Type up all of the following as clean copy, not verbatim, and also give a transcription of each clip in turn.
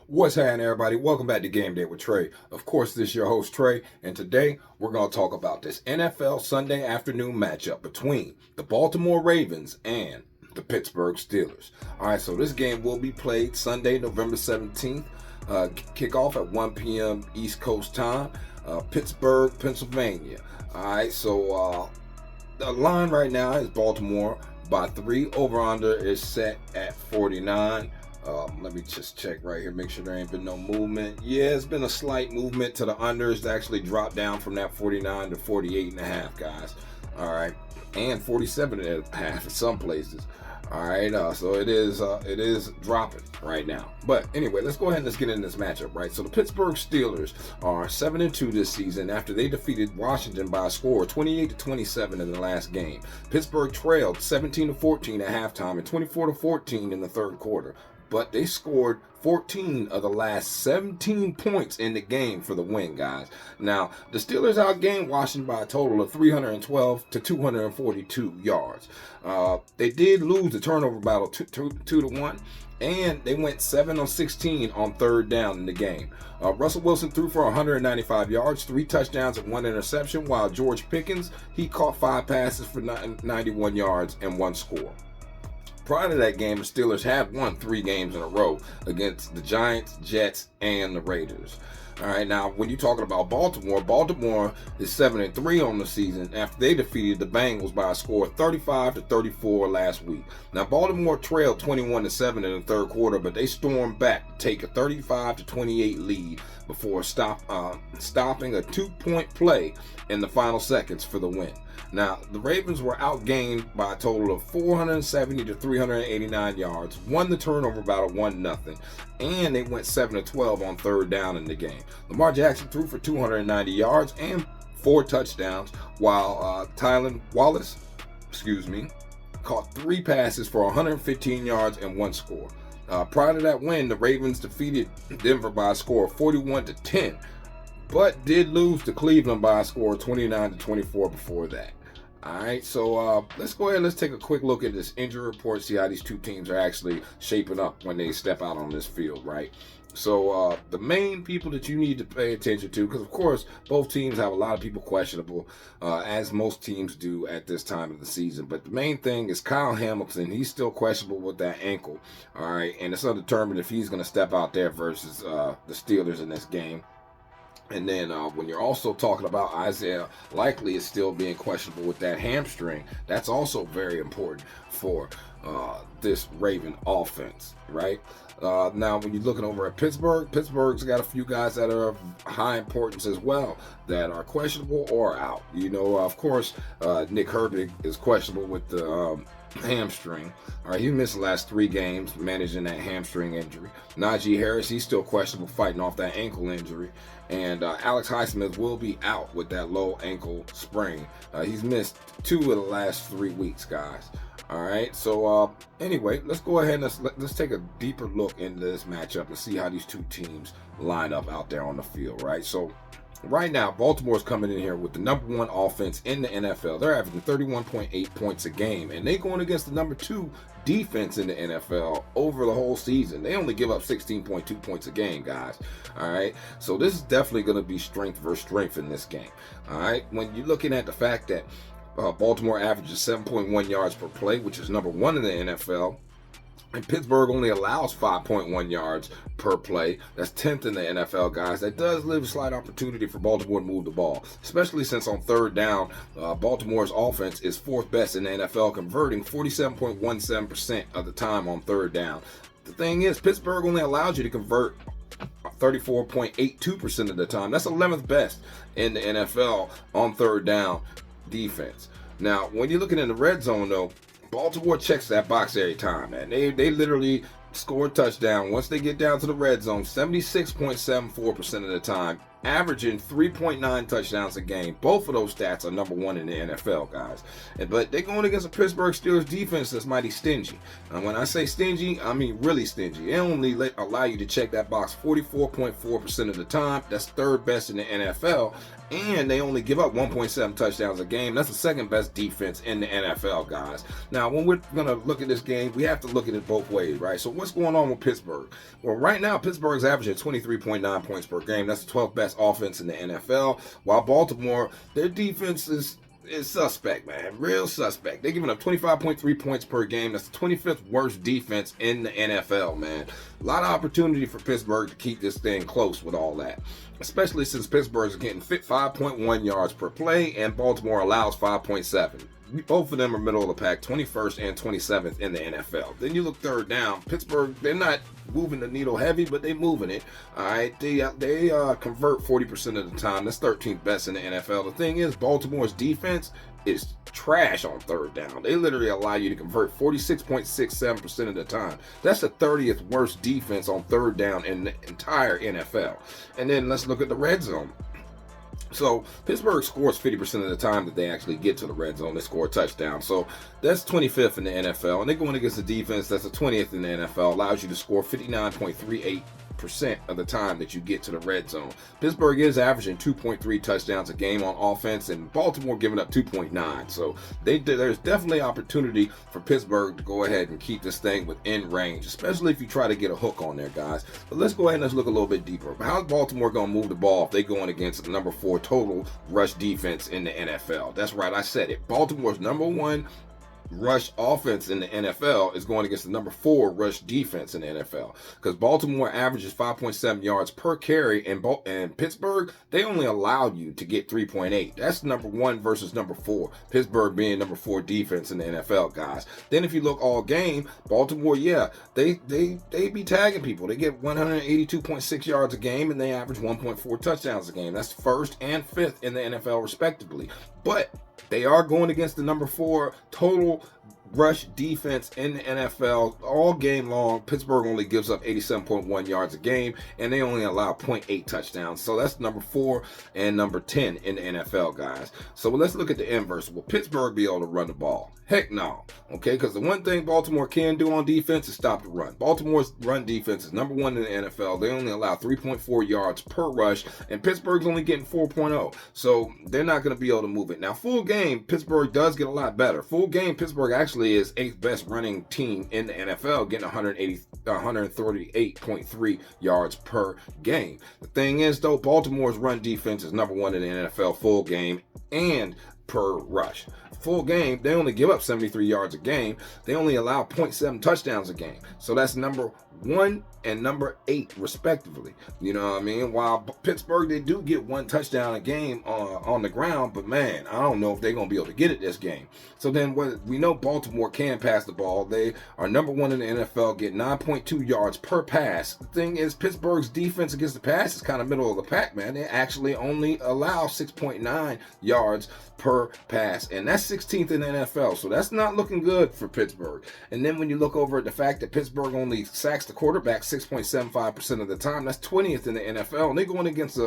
What's happening, everybody? Welcome back to Game Day with Trey. Of course, this is your host, Trey, and today we're going to talk about this NFL Sunday afternoon matchup between the Baltimore Ravens and the Pittsburgh Steelers. All right, so this game will be played Sunday, November 17th, kickoff at 1 p.m. East Coast time, Pittsburgh, Pennsylvania. All right, so the line right now is Baltimore by 3. Over-under is set at 49. Let me just check right here, make sure there ain't been no movement. Yeah, it's been a slight movement to the under. It's actually dropped down from that 49 to 48.5, guys. All right, and 47.5 in some places. All right, so it is dropping right now. But anyway, let's go ahead and let's get into this matchup, right? So the Pittsburgh Steelers are 7-2 this season after they defeated Washington by a score of 28-27 in the last game. Pittsburgh trailed 17-14 at halftime and 24-14 in the third quarter. But they scored 14 of the last 17 points in the game for the win, guys. Now, the Steelers outgained Washington by a total of 312 to 242 yards. They did lose the turnover battle 2-1, and they went 7 of 16 on third down in the game. Russell Wilson threw for 195 yards, 3 touchdowns and 1 interception, while George Pickens, he caught 5 passes for 91 yards and 1 score. Prior to that game, the Steelers had won 3 games in a row against the Giants, Jets, and the Raiders. All right, now when you're talking about Baltimore is 7-3 on the season after they defeated the Bengals by a score of 35-34 last week. Now Baltimore trailed 21-7 in the third quarter, but they stormed back to take a 35-28 lead before stopping a 2-point play in the final seconds for the win. Now, the Ravens were outgained by a total of 470 to 389 yards, won the turnover battle 1-0, and they went 7-12 on third down in the game. Lamar Jackson threw for 290 yards and 4 touchdowns, while Tylan Wallace, caught 3 passes for 115 yards and 1 score. Prior to that win, the Ravens defeated Denver by a score of 41-10, but did lose to Cleveland by a score of 29-24 before that. All right, so let's go ahead and let's take a quick look at this injury report, see how these two teams are actually shaping up when they step out on this field, right? So the main people that you need to pay attention to, because of course both teams have a lot of people questionable, as most teams do at this time of the season. But the main thing is Kyle Hamilton. He's still questionable with that ankle, all right, and it's undetermined if he's going to step out there versus the Steelers in this game. And then when you're also talking about Isaiah Likely is still being questionable with that hamstring, that's also very important for this Raven offense, right? Now, when you're looking over at Pittsburgh's got a few guys that are of high importance as well that are questionable or out. You know, of course, Nick Herbig is questionable with the hamstring. All right, he missed the last 3 games managing that hamstring injury. Najee Harris, he's still questionable fighting off that ankle injury. And Alex Highsmith will be out with that low ankle sprain. He's missed 2 of the last 3 weeks, guys. All right, so anyway, let's go ahead and let's take a deeper look into this matchup and see how these two teams line up out there on the field, right? So right now, Baltimore's coming in here with the number 1 offense in the NFL. They're averaging 31.8 points a game, and they're going against the number 2 defense in the NFL over the whole season. They only give up 16.2 points a game, guys. All right, so this is definitely going to be strength versus strength in this game. All right, when you're looking at the fact that Baltimore averages 7.1 yards per play, which is number 1 in the NFL, and Pittsburgh only allows 5.1 yards per play. That's 10th in the NFL, guys. That does leave a slight opportunity for Baltimore to move the ball, especially since on third down, Baltimore's offense is 4th best in the NFL, converting 47.17% of the time on third down. The thing is, Pittsburgh only allows you to convert 34.82% of the time. That's 11th best in the NFL on third down defense. Now, when you're looking in the red zone, though, Baltimore checks that box every time, man. They literally score a touchdown once they get down to the red zone 76.74% of the time averaging 3.9 touchdowns a game. Both of those stats are number one in the NFL, guys. But they're going against a Pittsburgh Steelers defense that's mighty stingy. And when I say stingy, I mean really stingy. They only allow you to check that box 44.4% of the time. That's third best in the NFL. And they only give up 1.7 touchdowns a game. That's the second best defense in the NFL, guys. Now, when we're going to look at this game, we have to look at it both ways, right? So what's going on with Pittsburgh? Well, right now, Pittsburgh's averaging 23.9 points per game. That's the 12th best offense in the NFL. While Baltimore, their defense is suspect, man. Real suspect. They're giving up 25.3 points per game. That's the 25th worst defense in the NFL, man. A lot of opportunity for Pittsburgh to keep this thing close with all that, especially since Pittsburgh is getting 5.1 yards per play and Baltimore allows 5.7. Both of them are middle of the pack, 21st and 27th in the NFL. Then you look third down. Pittsburgh, they're not moving the needle heavy, but they're moving it. All right, they convert 40% of the time. That's 13th best in the NFL. The thing is, Baltimore's defense is trash on third down. They literally allow you to convert 46.67% of the time. That's the 30th worst defense on third down in the entire NFL. And then let's look at the red zone. So Pittsburgh scores 50% of the time that they actually get to the red zone. They score a touchdown. So that's 25th in the NFL. And they're going against the defense that's the 20th in the NFL. Allows you to score 59.38% of the time that you get to the red zone. Pittsburgh is averaging 2.3 touchdowns a game on offense, and Baltimore giving up 2.9. So there's definitely opportunity for Pittsburgh to go ahead and keep this thing within range, especially if you try to get a hook on there, guys. But let's go ahead and let's look a little bit deeper. How's Baltimore going to move the ball if they're going against the number 4 total rush defense in the NFL? That's right, I said it. Baltimore's number 1 rush offense in the NFL is going against the number 4 rush defense in the NFL, because Baltimore averages 5.7 yards per carry, and Pittsburgh, they only allowed you to get 3.8. That's number 1 versus number 4. Pittsburgh being number 4 defense in the NFL, guys. Then if you look all game, Baltimore, yeah, they be tagging people. They get 182.6 yards a game, and they average 1.4 touchdowns a game. That's 1st and 5th in the NFL respectively. But they are going against the number 4 total rush defense in the NFL all game long. Pittsburgh only gives up 87.1 yards a game, and they only allow 0.8 touchdowns. So that's number 4 and number 10 in the NFL, guys. So let's look at the inverse. Will Pittsburgh be able to run the ball? Heck no. Okay, because the one thing Baltimore can do on defense is stop the run. Baltimore's run defense is number 1 in the NFL. They only allow 3.4 yards per rush, and Pittsburgh's only getting 4.0. So they're not going to be able to move it. Now, full game, Pittsburgh does get a lot better. Full game, Pittsburgh actually is 8th best running team in the NFL, getting 138.3 yards per game. The thing is, though, Baltimore's run defense is number 1 in the NFL full game and per rush. Full game, they only give up 73 yards a game. They only allow 0.7 touchdowns a game. So that's number 1 and number 8 respectively. You know what I mean? While Pittsburgh, they do get 1 touchdown a game on the ground, but man, I don't know if they're going to be able to get it this game. So then we know Baltimore can pass the ball. They are number 1 in the NFL, get 9.2 yards per pass. The thing is, Pittsburgh's defense against the pass is kind of middle of the pack, man. They actually only allow 6.9 yards per pass, and that's 16th in the NFL. So that's not looking good for Pittsburgh. And then when you look over at the fact that Pittsburgh only sacks the quarterback 6.75% of the time, that's 20th in the NFL. And they're going against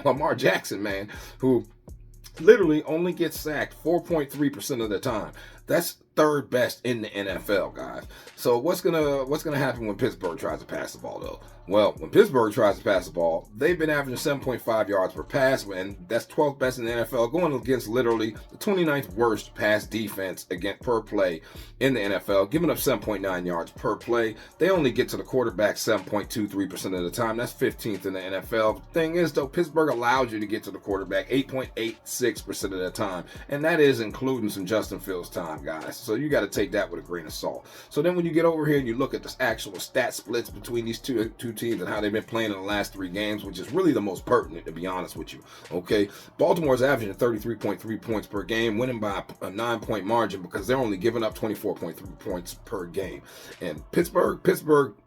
Lamar Jackson, man, who literally only gets sacked 4.3% of the time. That's 3rd best in the NFL, guys. So what's gonna happen when Pittsburgh tries to pass the ball, though? Well, when Pittsburgh tries to pass the ball, they've been averaging 7.5 yards per pass, and that's 12th best in the NFL, going against literally the 29th worst pass defense per play in the NFL, giving up 7.9 yards per play. They only get to the quarterback 7.23% of the time. That's 15th in the NFL. The thing is, though, Pittsburgh allows you to get to the quarterback 8.86% of the time, and that is including some Justin Fields time, guys. So you got to take that with a grain of salt. So then when you get over here and you look at the actual stat splits between these two teams and how they've been playing in the last 3 games, which is really the most pertinent, to be honest with you. Okay, Baltimore's averaging 33.3 points per game, winning by a 9-point margin because they're only giving up 24.3 points per game. And Pittsburgh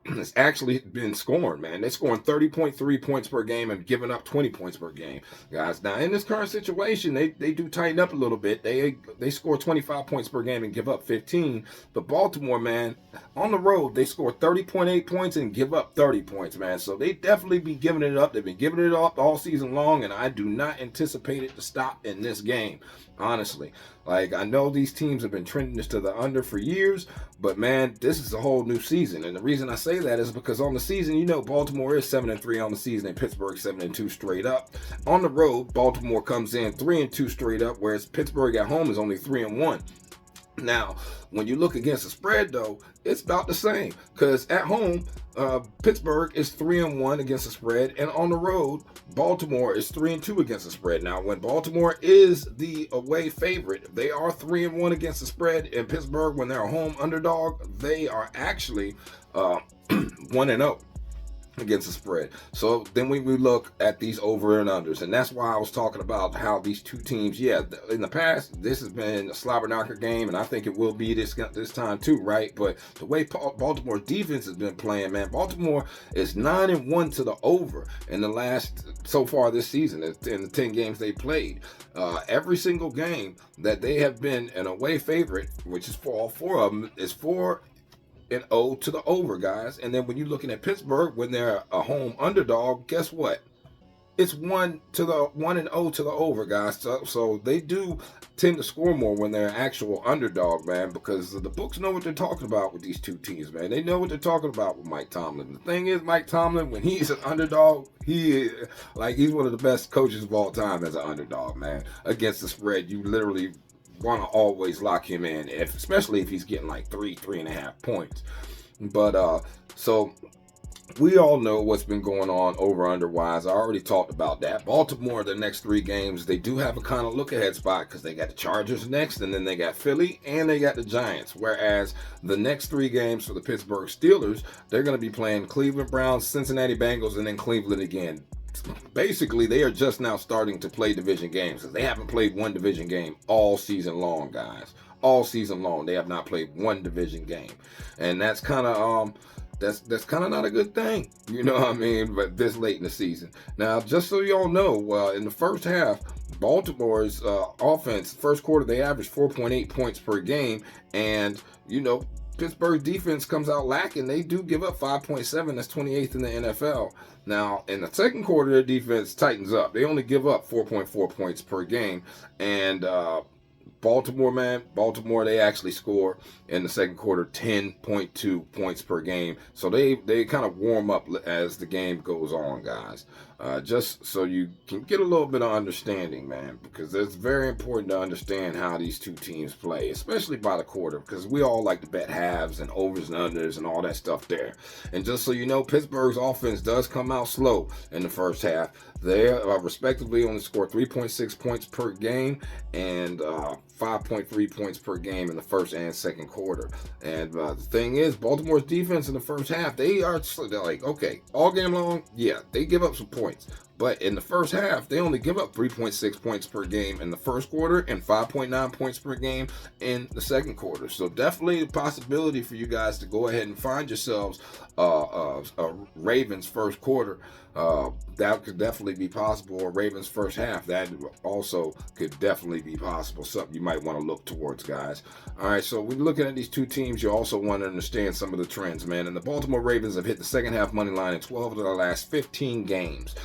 has actually been scoring, man. They're scoring 30.3 points per game and giving up 20 points per game, guys. Now, in this current situation, they do tighten up a little bit. They score 25 points per game and give up 15. But Baltimore, man, on the road, they score 30.8 points and give up 30 points, man. So they definitely be giving it up. They've been giving it up all season long, and I do not anticipate it to stop in this game, honestly. Like, I know these teams have been trending this to the under for years, but man, this is a whole new season. And the reason I say that is because on the season, you know, Baltimore is 7-3 on the season and Pittsburgh 7-2 straight up. On the road, Baltimore comes in 3-2 straight up, whereas Pittsburgh at home is only 3-1. Now, when you look against the spread, though, it's about the same. Because at home, Pittsburgh is 3-1 against the spread, and on the road, Baltimore is 3-2 against the spread. Now, when Baltimore is the away favorite, they are 3-1 against the spread. And Pittsburgh, when they're a home underdog, they are actually 1-0 against the spread. So then we look at these over and unders, and that's why I was talking about how these two teams, in the past, this has been a slobber knocker game, and I think it will be this time too, right? But the way Baltimore's defense has been playing, man, Baltimore is 9-1 to the over in the last, so far this season, in the 10 games they played. Every single game that they have been an away favorite, which is for all four of them, is 4-0 to the over, guys. And then when you're looking at Pittsburgh, when they're a home underdog, guess what? It's 1-0 to the over, guys. So they do tend to score more when they're an actual underdog, man, because the books know what they're talking about with these two teams, man. They know what they're talking about with Mike Tomlin. The thing is, Mike Tomlin, when he's an underdog, he's one of the best coaches of all time as an underdog, man. Against the spread, you literally want to always lock him in, especially if he's getting like 3.5 points. But so we all know what's been going on over under wise. I already talked about that. Baltimore, the next 3 games, they do have a kind of look ahead spot because they got the Chargers next, and then they got Philly, and they got the Giants. Whereas the next 3 games for the Pittsburgh Steelers, they're going to be playing Cleveland Browns, Cincinnati Bengals, and then Cleveland again. Basically, they are just now starting to play division games because they haven't played one division game all season long, guys. All season long, they have not played one division game, and that's kind of that's kind of not a good thing, you know what I mean? But this late in the season. Now, just so y'all know, in the first half, Baltimore's offense, first quarter, they averaged 4.8 points per game, and you know, Pittsburgh's defense comes out lacking. They do give up 5.7. That's 28th in the NFL. Now, in the second quarter, their defense tightens up. They only give up 4.4 points per game. And Baltimore, they actually score in the second quarter 10.2 points per game. So they kind of warm up as the game goes on, guys. Just so you can get a little bit of understanding, man, because it's very important to understand how these two teams play, especially by the quarter, because we all like to bet halves and overs and unders and all that stuff there. And just so you know, Pittsburgh's offense does come out slow in the first half. They respectively only score 3.6 points per game and 5.3 points per game in the first and second quarter. And the thing is, Baltimore's defense in the first half, they're like, okay, all game long, yeah, they give up some points. But in the first half, they only give up 3.6 points per game in the first quarter and 5.9 points per game in the second quarter. So definitely a possibility for you guys to go ahead and find yourselves a Ravens first quarter. That could definitely be possible. Or Ravens first half, that also could definitely be possible. Something you might want to look towards, guys. All right, so when looking at these two teams, you also want to understand some of the trends, man. And the Baltimore Ravens have hit the second half money line in 12 of their last 15 games,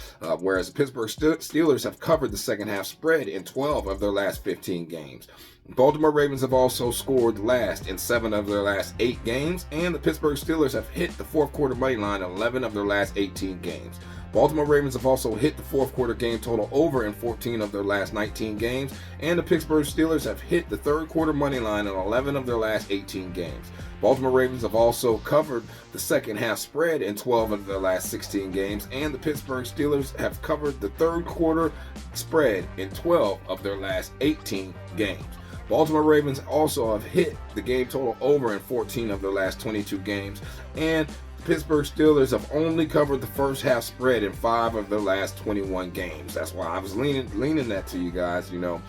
whereas the Pittsburgh Steelers have covered the second half spread in 12 of their last 15 games. Baltimore Ravens have also scored last in 7 of their last 8 games, and the Pittsburgh Steelers have hit the fourth quarter money line in 11 of their last 18 games. Baltimore Ravens have also hit the fourth quarter game total over in 14 of their last 19 games, and the Pittsburgh Steelers have hit the third quarter money line in 11 of their last 18 games. Baltimore Ravens have also covered the second half spread in 12 of their last 16 games, and the Pittsburgh Steelers have covered the third quarter spread in 12 of their last 18 games. Baltimore Ravens also have hit the game total over in 14 of their last 22 games, and the Pittsburgh Steelers have only covered the first half spread in 5 of their last 21 games. That's why I was leaning that to you guys. You know,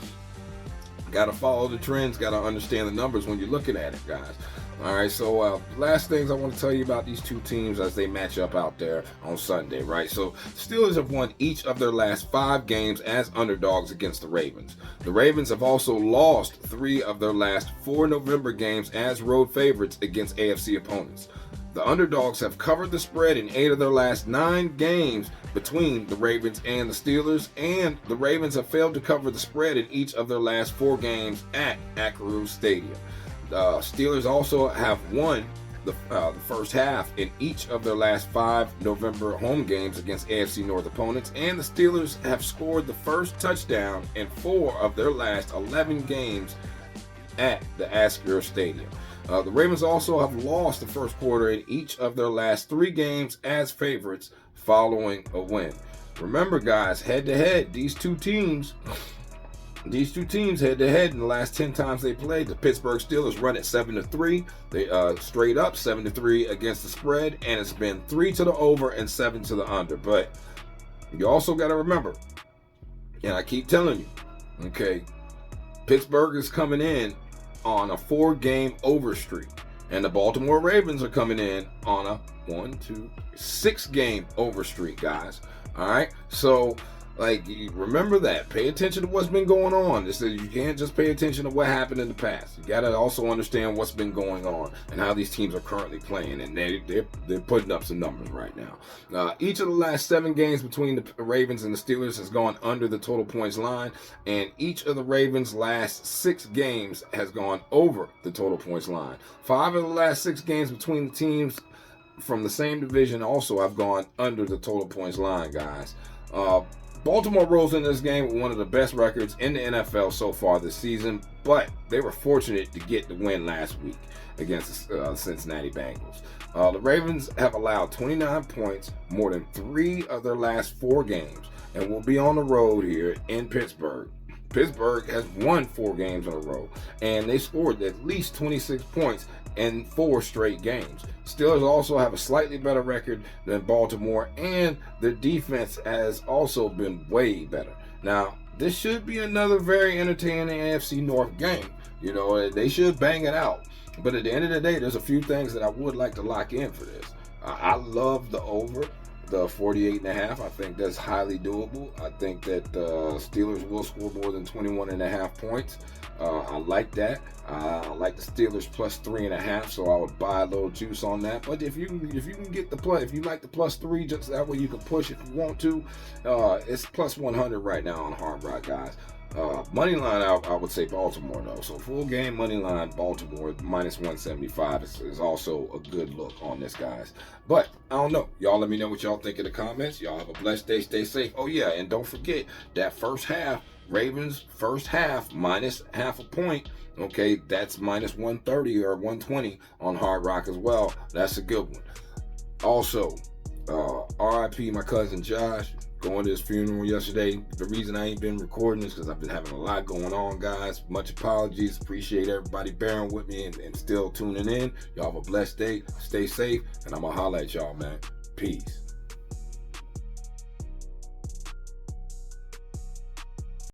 got to follow the trends, got to understand the numbers when you're looking at it, guys. All right, so last things I want to tell you about these two teams as they match up out there on Sunday, right? So Steelers have won each of their last 5 games as underdogs against the Ravens. The Ravens have also lost 3 of their last 4 November games as road favorites against AFC opponents. The underdogs have covered the spread in 8 of their last 9 games between the Ravens and the Steelers, and the Ravens have failed to cover the spread in each of their last 4 games at Acrisure Stadium. Steelers also have won the first half in each of their last 5 November home games against AFC North opponents, and the Steelers have scored the first touchdown in 4 of their last 11 games at the Acrisure Stadium. The Ravens also have lost the first quarter in each of their last 3 games as favorites following a win. Remember, guys, head-to-head, these two teams head-to-head in the last 10 times they played, the Pittsburgh Steelers run at 7-3. They straight up 7-3 against the spread, and it's been 3 to the over and 7 to the under. But you also got to remember, and I keep telling you, okay, Pittsburgh is coming in on a 4-game over streak, and the Baltimore Ravens are coming in on a 6-game over streak, guys. All right, so remember that. Pay attention to what's been going on. You can't just pay attention to what happened in the past. You got to also understand what's been going on and how these teams are currently playing, and they're putting up some numbers right now. Each of the last 7 games between the Ravens and the Steelers has gone under the total points line, and each of the Ravens' last 6 games has gone over the total points line. 5 of the last 6 games between the teams from the same division also have gone under the total points line, guys. Baltimore rolls in this game with one of the best records in the NFL so far this season, but they were fortunate to get the win last week against the Cincinnati Bengals. The Ravens have allowed 29 points more than 3 of their last 4 games and will be on the road here in Pittsburgh. Pittsburgh has won 4 games in a row, and they scored at least 26 points in 4 straight games. Steelers also have a slightly better record than Baltimore, and their defense has also been way better. Now, this should be another very entertaining AFC North game. You know, they should bang it out. But at the end of the day, there's a few things that I would like to lock in for this. I love the over, the 48.5. I think that's highly doable. I think that Steelers will score more than 21.5 points. I like that. I like the Steelers plus 3.5, so I would buy a little juice on that. But if you can get the play, if you like the plus 3, just that way you can push if you want to. It's plus 100 right now on Hard Rock, guys. Money line, I would say Baltimore though. So full game money line Baltimore minus 175 is also a good look on this, guys. But I don't know. Y'all let me know what y'all think in the comments. Y'all have a blessed day. Stay safe. Oh yeah, and don't forget that first half, Ravens first half minus half a point. Okay, that's minus 130 or 120 on Hard Rock as well. That's a good one. Also, RIP my cousin Josh. Going to his funeral yesterday. The reason I ain't been recording is because I've been having a lot going on, guys. Much apologies. Appreciate everybody bearing with me and still tuning in. Y'all have a blessed day. Stay safe, and I'm going to holler at y'all, man. Peace.